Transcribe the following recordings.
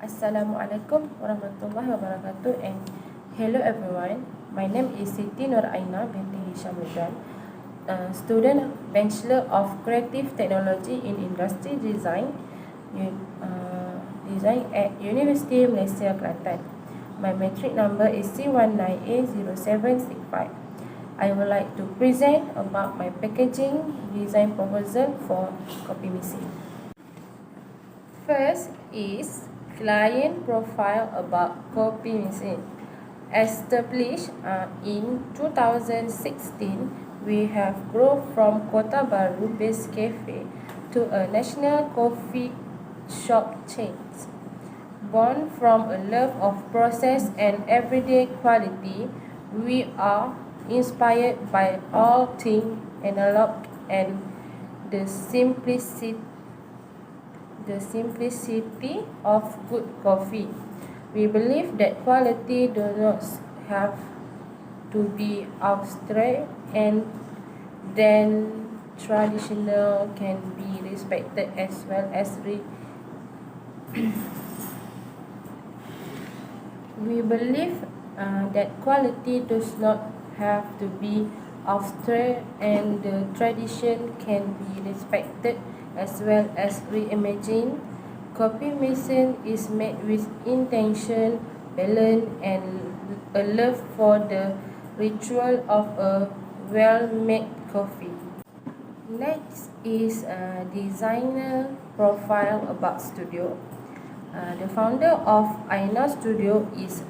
Assalamualaikum warahmatullahi wabarakatuh, and hello everyone. My name is Siti Nur Aina binti Hisham Ridwan, student Bachelor of Creative Technology in Industry Design at University Malaysia Kelantan. My matric number is C19A0765. I would like to present about my packaging design proposal for KOPI MESIN. First is client profile about KOPI MESIN. Established in 2016, we have grown from Kota Baru based cafe to a national coffee shop chain. Born from a love of process and everyday quality, we are inspired by all things analog and the simplicity of good coffee. We believe that quality does not have to be abstract, and then traditional can be respected as well as we believe that quality does not have to be abstract, and the tradition can be respected as well as reimagined. KOPI MESIN is made with intention, balance, and a love for the ritual of a well-made coffee. Next is a designer profile about studio. The founder of Aina Studio is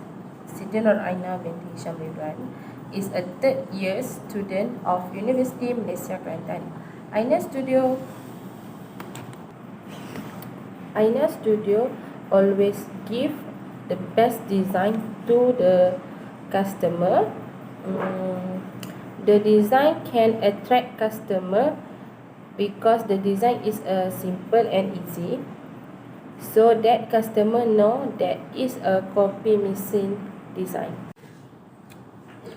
Siti Nur Aina binti Hisham Ridwan, is a third year student of University Malaysia Kelantan. Aina Studio always give the best design to the customer. The design can attract customer because the design is simple and easy, so that customer know that is a KOPI MESIN design.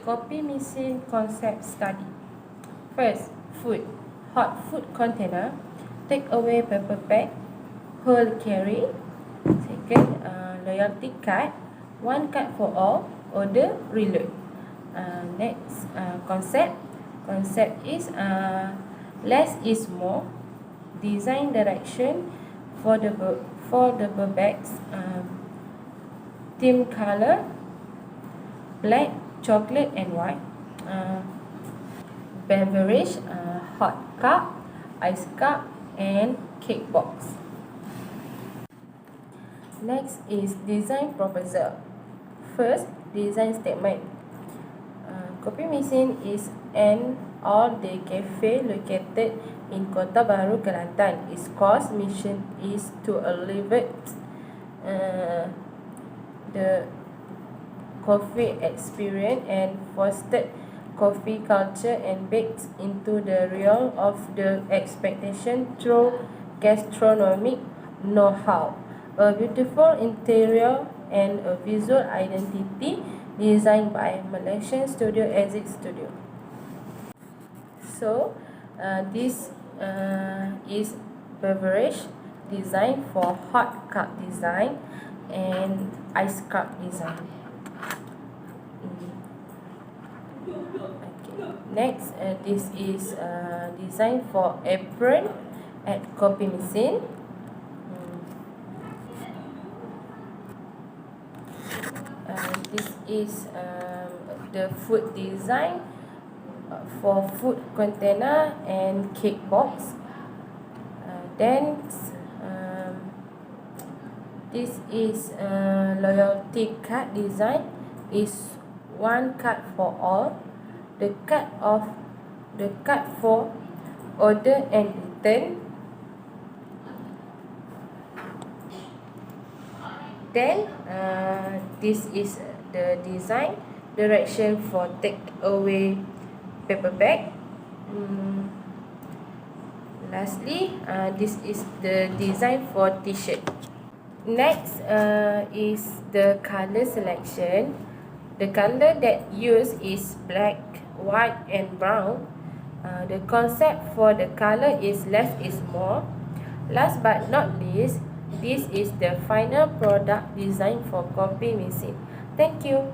KOPI MESIN concept study. First, food. Hot food container, take away paper bag, whole carry. Second, loyalty card, one card for all, order reload. Next, concept is less is more. Design direction for the bags, theme color, black, chocolate and white. Beverage, hot cup, ice cup and cake box. Next is design proposal. First, design statement. KOPI MESIN is an all-day cafe located in Kota Baru, Kelantan. Its core mission is to elevate the coffee experience and foster coffee culture and baked into the realm of the expectation through gastronomic know-how, a beautiful interior and a visual identity designed by Malaysian studio Exit Studio. So this is beverage design for hot cup design and ice cup design. Next, this is design for apron at KOPI MESIN. This is the food design for food container and cake box. Then this is loyalty card design, is one card for all. The card for order and return. Then this is the design direction for take away paper bag. Lastly, this is the design for t-shirt. Next is the color selection. The color that used is black, white and brown. The concept for the color is less is more. Last but not least, This is the final product design for KOPI MESIN. Thank you.